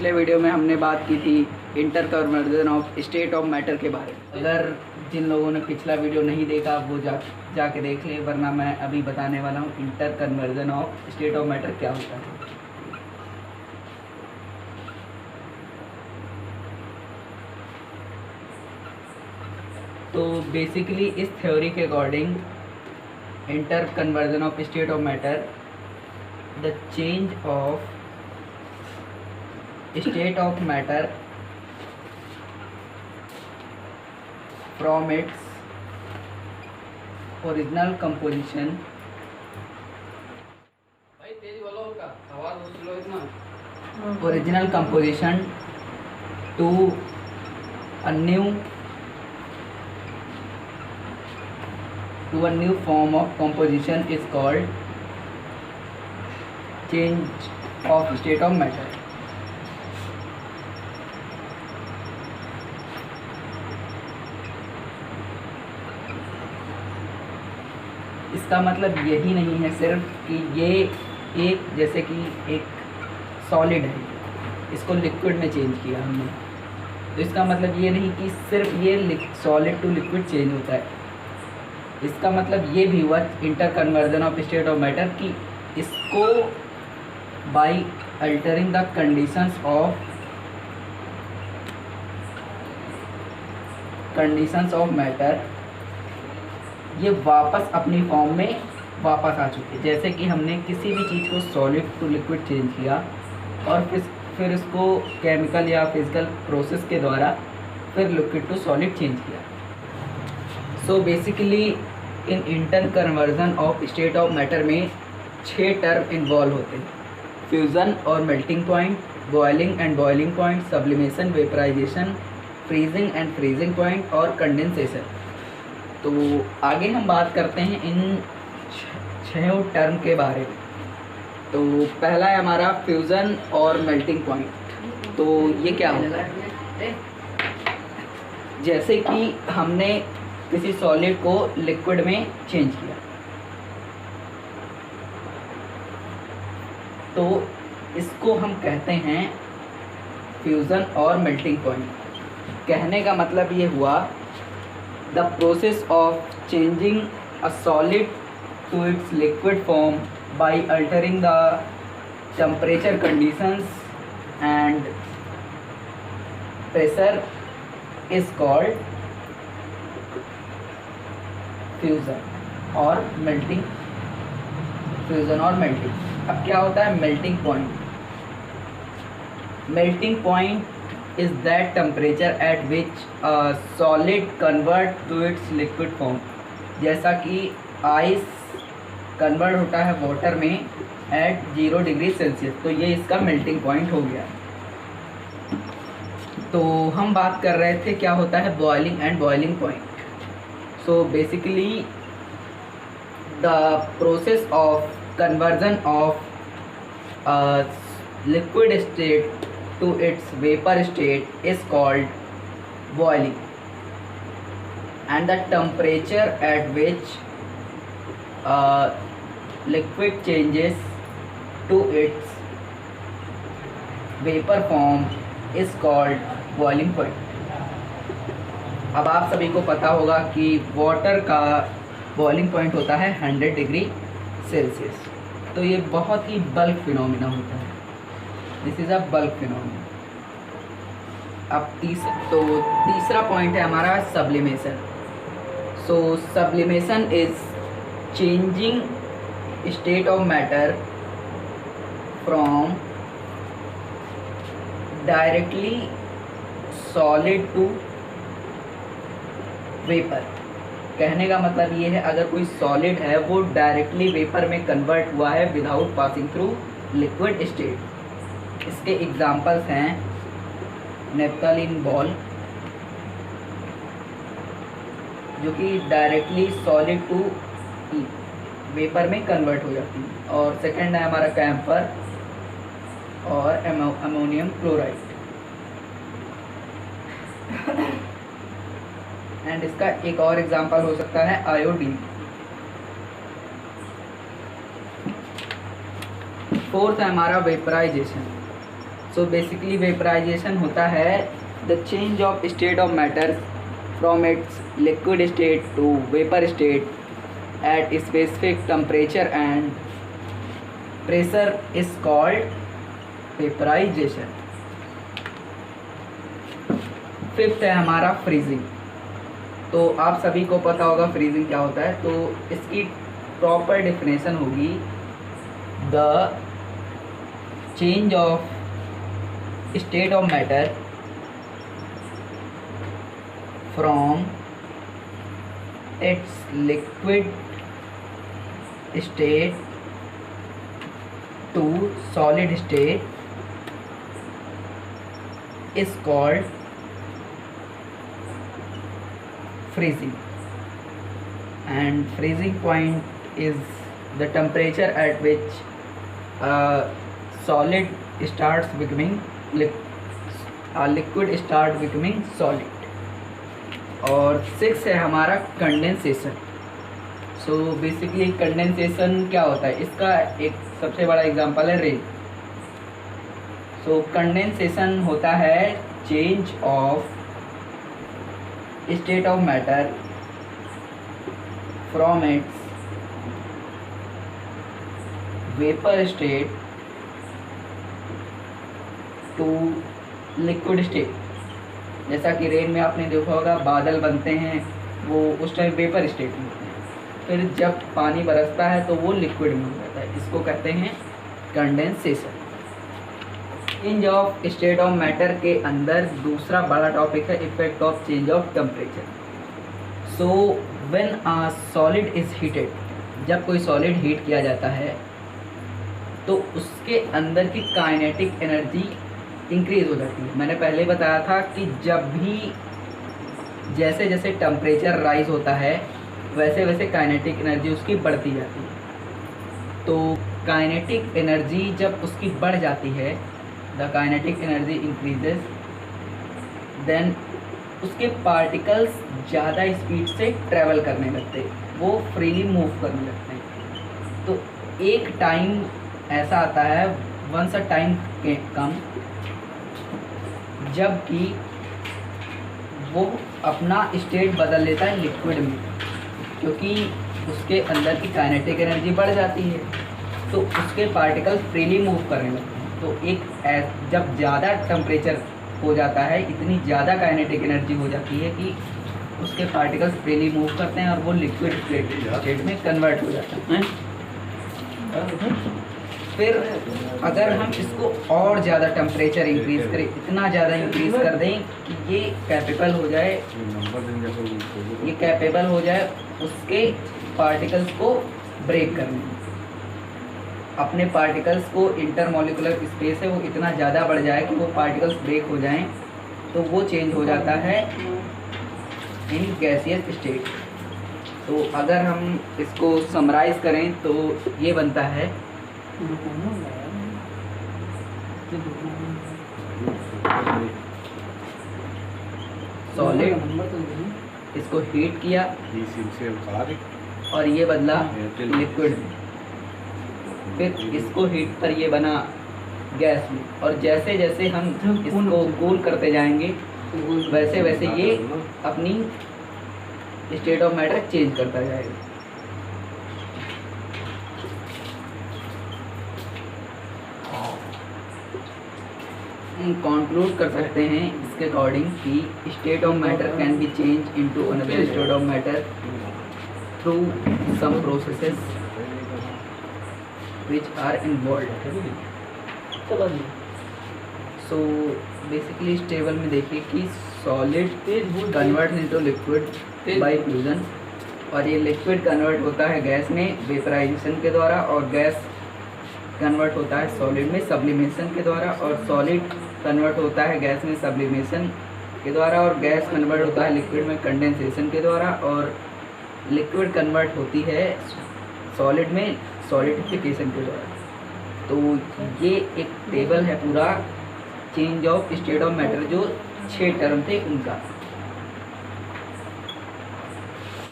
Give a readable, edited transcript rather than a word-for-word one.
पिछले वीडियो में हमने बात की थी inter conversion of state of matter के बारे में। अगर जिन लोगों ने पिछला वीडियो नहीं देखा वो जाके देख ले, वरना मैं अभी बताने वाला हूँ inter conversion of state of matter क्या होता है। तो बेसिकली इस थ्योरी के according inter conversion of state of matter, the change of state of matter from its original composition to a new form of composition is called change of state of matter। इसका मतलब यही नहीं है सिर्फ कि ये एक, जैसे कि एक सॉलिड है, इसको लिक्विड में चेंज किया हमने, तो इसका मतलब ये नहीं कि सिर्फ ये सॉलिड टू लिक्विड चेंज होता है। इसका मतलब ये भी हुआ inter conversion of state of matter कि इसको by altering the conditions of matter ये वापस अपनी फॉर्म में वापस आ चुके। जैसे कि हमने किसी भी चीज़ को सॉलिड टू लिक्विड चेंज किया और फिर इसको केमिकल या फिजिकल प्रोसेस के द्वारा फिर लिक्विड टू सॉलिड चेंज किया। सो बेसिकली इन inter conversion of state of matter में 6 टर्म इन्वॉल्व होते हैं: फ्यूज़न और melting point, boiling and boiling point, sublimation, vaporisation, freezing and freezing point और कंडेंसेशन। तो आगे हम बात करते हैं इन 6 टर्म के बारे में। तो पहला है हमारा फ्यूज़न और मेल्टिंग पॉइंट। तो ये क्या होता है? जैसे कि हमने किसी सॉलिड को लिक्विड में चेंज किया, तो इसको हम कहते हैं फ्यूज़न और मेल्टिंग पॉइंट। कहने का मतलब ये हुआ the process of changing a solid to its liquid form by altering the temperature conditions and pressure is called fusion or melting। अब क्या होता है melting point? melting point is that temperature at which a solid convert to its liquid form। जैसा कि ice convert होता है water में eight 0 degree Celsius, तो ये इसका मेल्टिंग पॉइंट हो गया। तो हम बात कर रहे थे क्या होता है boiling and boiling point. So basically the process of conversion of liquid state to its vapor state is called boiling, and the temperature at which liquid changes to its vapor form is called boiling point। अब आप सभी को पता होगा कि water का boiling point होता है 100 डिग्री सेल्सियस। तो ये बहुत ही बल्क फिनोमिना होता है, this is a bulk phenomena. अब तीसरा पॉइंट है हमारा sublimation. So sublimation is changing state of matter from directly solid to vapour. कहने का मतलब ये है अगर कोई सॉलिड है वो डायरेक्टली वेपर में कन्वर्ट हुआ है without passing through liquid state. इसके एग्जाम्पल्स हैं नेप्थलीन बॉल, जो कि डायरेक्टली सॉलिड टू वेपर में कन्वर्ट हो जाती है, और सेकंड है हमारा कैम्फर और अमोनियम क्लोराइड। एंड इसका एक और एग्जांपल हो सकता है आयोडीन। फोर्थ है हमारा वेपराइजेशन। सो बेसिकली वेपराइजेशन होता है the change of state of matter from its liquid state to vapour state at specific temperature and pressure is called vaporisation. Fifth है हमारा फ्रीजिंग। तो आप सभी को पता होगा फ्रीजिंग क्या होता है, तो इसकी प्रॉपर डेफिनेशन होगी the change of state of matter from its liquid state to solid state is called freezing, and freezing point is the temperature at which solid starts becoming liquid start becoming solid। और 6 है हमारा condensation. So basically condensation क्या होता है, इसका एक सबसे बड़ा एग्जांपल है रेन। सो कंडेंसेशन होता है change of state of matter from its vapor state to liquid state। जैसा कि रेन में आपने देखा होगा बादल बनते हैं, वो उस टाइम वेपर स्टेट में होते हैं, फिर जब पानी बरसता है तो वो लिक्विड में हो जाता है, इसको कहते हैं condensation. Change of state of matter के अंदर दूसरा बड़ा टॉपिक है effect of change of temperature. So when a solid is heated, जब कोई सॉलिड हीट किया जाता है तो उसके अंदर की काइनेटिक एनर्जी इंक्रीज हो जाती है। मैंने पहले बताया था कि जब भी जैसे जैसे टेम्परेचर राइज होता है वैसे वैसे काइनेटिक एनर्जी उसकी बढ़ती जाती है। तो काइनेटिक एनर्जी जब उसकी बढ़ जाती है, the kinetic energy increases, then उसके पार्टिकल्स ज़्यादा स्पीड से ट्रैवल करने लगते, वो फ्रीली मूव करने लगते हैं। तो एक टाइम ऐसा आता है, वंस अ टाइम कम, जबकि वो अपना स्टेट बदल लेता है लिक्विड में, क्योंकि उसके अंदर की काइनेटिक एनर्जी बढ़ जाती है, तो उसके पार्टिकल्स फ्रीली मूव करने लगते हैं। तो एक जब ज़्यादा टेम्परेचर हो जाता है, इतनी ज़्यादा काइनेटिक एनर्जी हो जाती है कि उसके पार्टिकल्स फ्रीली मूव करते हैं और वो लिक्विड स्टेट में कन्वर्ट हो जाता है। फिर अगर हम इसको और ज़्यादा टेम्परेचर इंक्रीज़ करें, इतना ज़्यादा इंक्रीज़ कर दें कि ये कैपेबल हो जाए उसके पार्टिकल्स को ब्रेक करने, अपने पार्टिकल्स को इंटरमॉलिकुलर स्पेस है वो इतना ज़्यादा बढ़ जाए कि वो पार्टिकल्स ब्रेक हो जाएं, तो वो चेंज हो जाता है इन गैसियस स्टेट। तो अगर हम इसको समराइज़ करें तो ये बनता है सॉलिड, इसको हीट किया और ये बदला लिक्विड में, फिर इसको हीट पर ये बना गैस में, और जैसे जैसे हम इसको कूल करते जाएंगे वैसे वैसे ये अपनी स्टेट ऑफ मैटर चेंज करता जाएगा। कंक्लूड कर सकते हैं इसके अकॉर्डिंग कि state of matter can be change into another state of matter through some processes which are involved। So basically इस टेबल में देखिए कि solid convert into liquid by fusion, और ये लिक्विड कन्वर्ट होता है गैस में वेपराइजेशन के द्वारा, और गैस कन्वर्ट होता है सॉलिड में सब्लिमेशन के द्वारा, और सॉलिड कन्वर्ट होता है गैस में सब्लिमेशन के द्वारा, और गैस कन्वर्ट होता है लिक्विड में कंडेंसेशन के द्वारा, और लिक्विड कन्वर्ट होती है सॉलिड में सॉलिडिफिकेशन के द्वारा। तो ये एक टेबल है पूरा change of state of matter, जो 6 टर्म थे उनका।